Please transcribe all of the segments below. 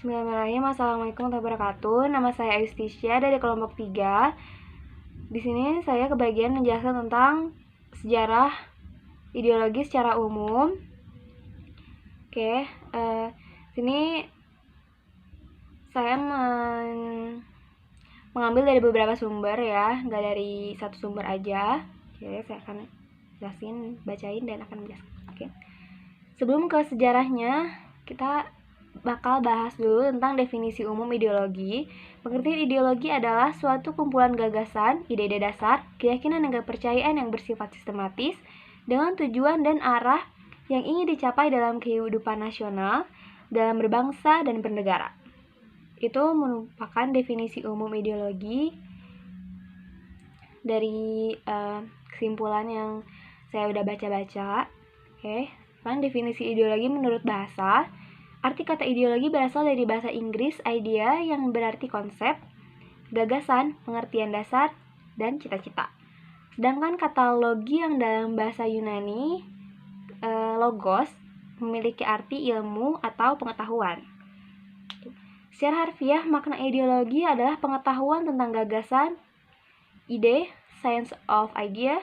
Bismillahirrahmanirrahim. Assalamualaikum warahmatullahi wabarakatuh. Nama saya Ayustisya dari kelompok 3. Di sini saya kebagian menjelaskan tentang sejarah ideologi secara umum. Oke, sini saya mengambil dari beberapa sumber ya, nggak dari satu sumber aja. Oke, saya akan jelasin, bacain dan akan menjelaskan. Oke. Sebelum ke sejarahnya, kita bakal bahas dulu tentang definisi umum ideologi. Pengertian ideologi adalah suatu kumpulan gagasan, ide-ide dasar, keyakinan dan kepercayaan yang bersifat sistematis dengan tujuan dan arah yang ingin dicapai dalam kehidupan nasional, dalam berbangsa dan bernegara. Itu merupakan definisi umum ideologi dari kesimpulan yang saya udah baca-baca. Oke, sekarang definisi ideologi menurut bahasa. Arti kata ideologi berasal dari bahasa Inggris idea yang berarti konsep, gagasan, pengertian dasar, dan cita-cita. Sedangkan kata logi yang dalam bahasa Yunani, logos, memiliki arti ilmu atau pengetahuan. Secara harfiah, makna ideologi adalah pengetahuan tentang gagasan, ide, science of idea,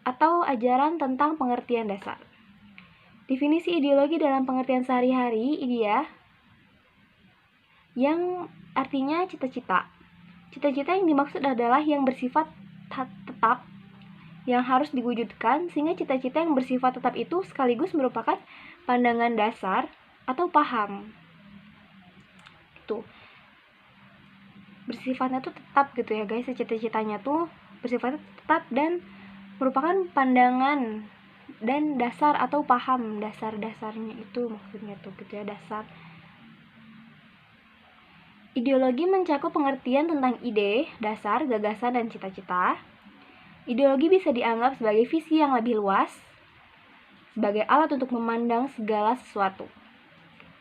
atau ajaran tentang pengertian dasar. Definisi ideologi dalam pengertian sehari-hari, idea, yang artinya cita-cita. Cita-cita yang dimaksud adalah yang bersifat tetap, yang harus diwujudkan, sehingga cita-cita yang bersifat tetap itu sekaligus merupakan pandangan dasar atau paham. Itu bersifatnya tuh tetap gitu ya guys, cita-citanya tuh bersifatnya tetap dan merupakan pandangan dan dasar atau paham, dasar-dasarnya itu maksudnya tuh gitu ya, dasar. Ideologi mencakup pengertian tentang ide, dasar, gagasan, dan cita-cita. Ideologi bisa dianggap sebagai visi yang lebih luas, sebagai alat untuk memandang segala sesuatu.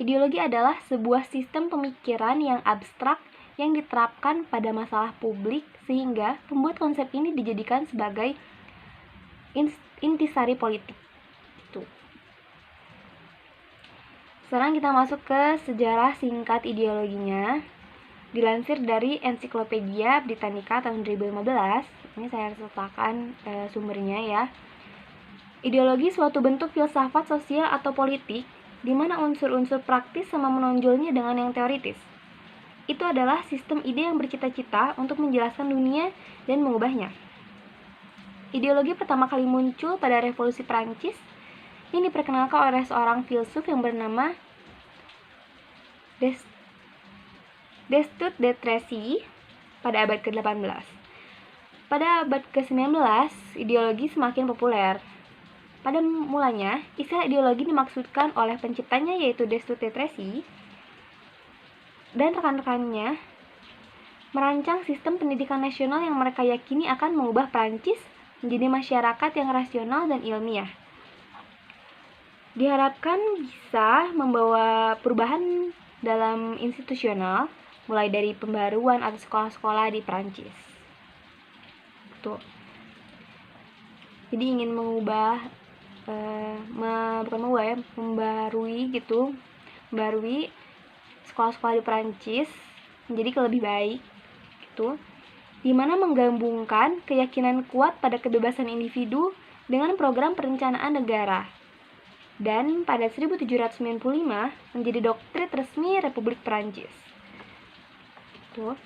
Ideologi adalah sebuah sistem pemikiran yang abstrak yang diterapkan pada masalah publik sehingga membuat konsep ini dijadikan sebagai intisari politik. Itu. Sekarang kita masuk ke sejarah singkat ideologinya. Dilansir dari Ensiklopedia Britannica tahun 2015. Ini saya sertakan sumbernya ya. Ideologi suatu bentuk filsafat sosial atau politik di mana unsur-unsur praktis sama menonjolnya dengan yang teoritis. Itu adalah sistem ide yang bercita-cita untuk menjelaskan dunia dan mengubahnya. Ideologi pertama kali muncul pada Revolusi Prancis yang diperkenalkan oleh seorang filsuf yang bernama Destutt de Tracy pada abad ke-18. Pada abad ke-19, ideologi semakin populer. Pada mulanya, istilah ideologi dimaksudkan oleh penciptanya yaitu Destutt de Tracy dan rekan-rekannya merancang sistem pendidikan nasional yang mereka yakini akan mengubah Prancis menjadi masyarakat yang rasional dan ilmiah. Diharapkan bisa membawa perubahan dalam institusional, mulai dari pembaruan atau sekolah-sekolah di Prancis. Tuh. Jadi ingin mengubah, membarui sekolah-sekolah di Prancis menjadi lebih baik, gitu. Di mana menggabungkan keyakinan kuat pada kebebasan individu dengan program perencanaan negara. Dan pada 1795 menjadi doktrin resmi Republik Prancis. Tuh.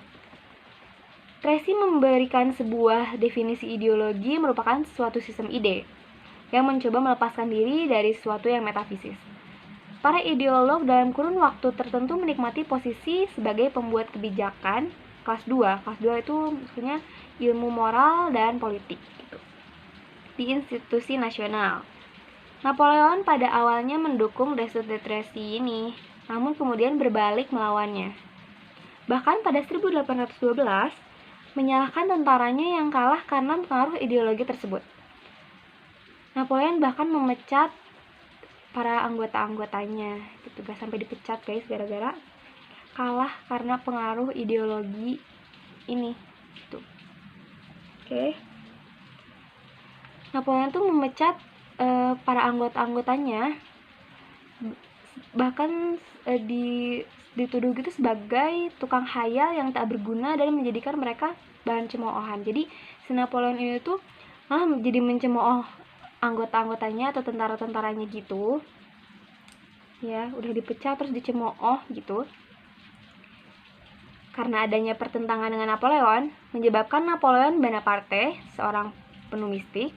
Tracy memberikan sebuah definisi ideologi merupakan suatu sistem ide yang mencoba melepaskan diri dari sesuatu yang metafisis. Para ideolog dalam kurun waktu tertentu menikmati posisi sebagai pembuat kebijakan kelas 2. Kelas 2 itu maksudnya ilmu moral dan politik gitu, di institusi nasional. Napoleon pada awalnya mendukung Destutt de Tracy ini, namun kemudian berbalik melawannya. Bahkan pada 1812, menyalahkan tentaranya yang kalah karena pengaruh ideologi tersebut. Napoleon bahkan memecat para anggota-anggotanya, gitu, gak sampai dipecat guys, gara-gara kalah karena pengaruh ideologi ini, gitu. Oke. Napoleon tuh memecat para anggota-anggotanya bahkan dituduh gitu sebagai tukang khayal yang tak berguna dan menjadikan mereka bahan cemoohan. Jadi si Napoleon ini tuh jadi mencemooh anggota-anggotanya atau tentara-tentaranya gitu. Ya, udah dipecah terus dicemooh gitu. Karena adanya pertentangan dengan Napoleon, menyebabkan Napoleon Bonaparte, seorang penuh mistik.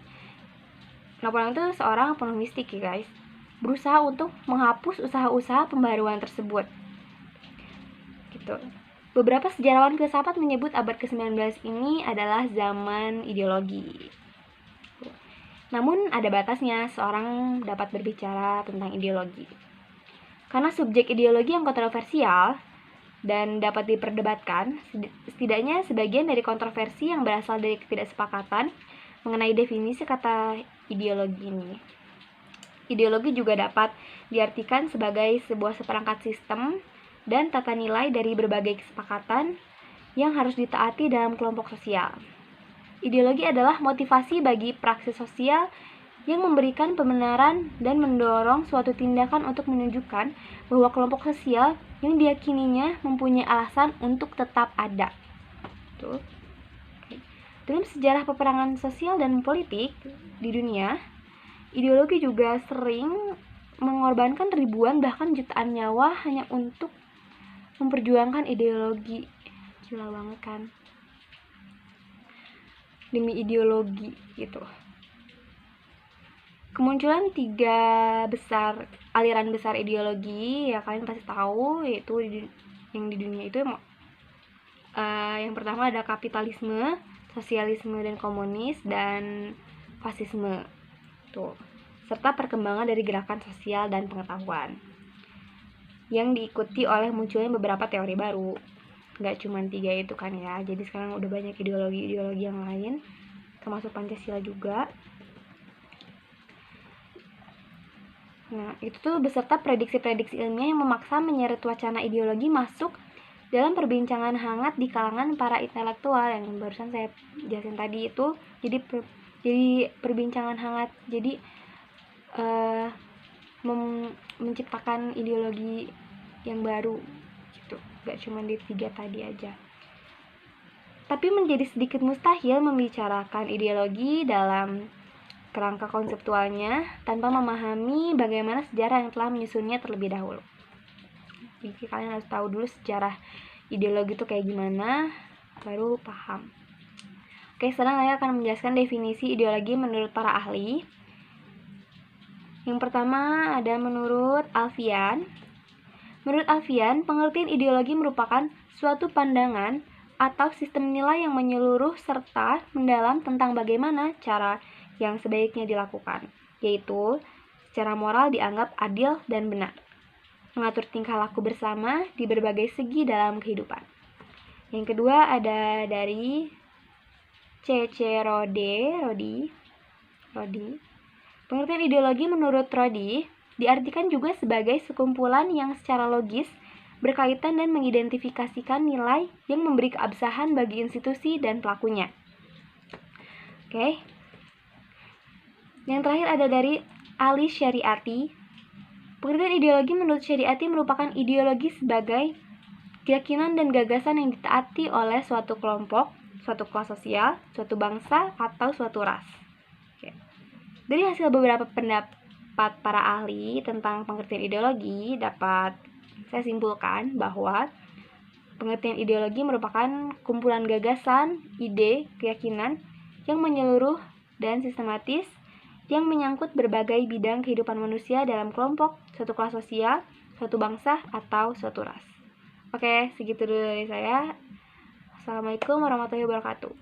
Napoleon itu seorang penuh mistik ya guys, berusaha untuk menghapus usaha-usaha pembaruan tersebut. Gitu. Beberapa sejarawan filsafat menyebut abad ke-19 ini adalah zaman ideologi. Namun ada batasnya seorang dapat berbicara tentang ideologi. Karena subjek ideologi yang kontroversial dan dapat diperdebatkan, setidaknya sebagian dari kontroversi yang berasal dari ketidaksepakatan mengenai definisi kata ideologi ini. Ideologi juga dapat diartikan sebagai sebuah seperangkat sistem dan tata nilai dari berbagai kesepakatan yang harus ditaati dalam kelompok sosial. Ideologi adalah motivasi bagi praksi sosial yang memberikan pembenaran dan mendorong suatu tindakan untuk menunjukkan bahwa kelompok sosial yang diyakininya mempunyai alasan untuk tetap ada. Tuh. Dalam sejarah peperangan sosial dan politik di dunia, ideologi juga sering mengorbankan ribuan bahkan jutaan nyawa hanya untuk memperjuangkan ideologi. Gila banget kan? Demi ideologi gitu. Kemunculan 3 aliran besar ideologi ya kalian pasti tahu, yaitu yang di dunia itu yang pertama ada kapitalisme, sosialisme dan komunis, dan fasisme tuh, serta perkembangan dari gerakan sosial dan pengetahuan yang diikuti oleh munculnya beberapa teori baru. Nggak cuma 3 itu kan ya, jadi sekarang udah banyak ideologi-ideologi yang lain termasuk Pancasila juga. Nah, itu tuh beserta prediksi-prediksi ilmiah yang memaksa menyeret wacana ideologi masuk dalam perbincangan hangat di kalangan para intelektual yang barusan saya jelasin tadi itu. Jadi perbincangan hangat, jadi menciptakan ideologi yang baru gitu, gak cuma di 3 tadi aja. Tapi menjadi sedikit mustahil membicarakan ideologi dalam kerangka konseptualnya tanpa memahami bagaimana sejarah yang telah menyusunnya terlebih dahulu. Jadi kalian harus tahu dulu sejarah ideologi itu kayak gimana, baru paham. Oke, sekarang saya akan menjelaskan definisi ideologi menurut para ahli. Yang pertama ada menurut Alfian. Menurut Alfian, pengertian ideologi merupakan suatu pandangan atau sistem nilai yang menyeluruh serta mendalam tentang bagaimana cara yang sebaiknya dilakukan, yaitu secara moral dianggap adil dan benar, mengatur tingkah laku bersama di berbagai segi dalam kehidupan. Yang kedua ada dari C.C. Rodi. Pengertian ideologi menurut Rodi diartikan juga sebagai sekumpulan yang secara logis berkaitan dan mengidentifikasikan nilai yang memberi keabsahan bagi institusi dan pelakunya. Oke. Yang terakhir ada dari Ali Syariati. Pengertian ideologi menurut Syariati merupakan ideologi sebagai keyakinan dan gagasan yang ditaati oleh suatu kelompok, suatu kelas sosial, suatu bangsa, atau suatu ras. Oke. Dari hasil beberapa pendapat para ahli tentang pengertian ideologi, dapat saya simpulkan bahwa pengertian ideologi merupakan kumpulan gagasan, ide, keyakinan yang menyeluruh dan sistematis yang menyangkut berbagai bidang kehidupan manusia dalam kelompok, suatu kelas sosial, suatu bangsa, atau suatu ras. Oke, segitu dulu dari saya. Assalamualaikum warahmatullahi wabarakatuh.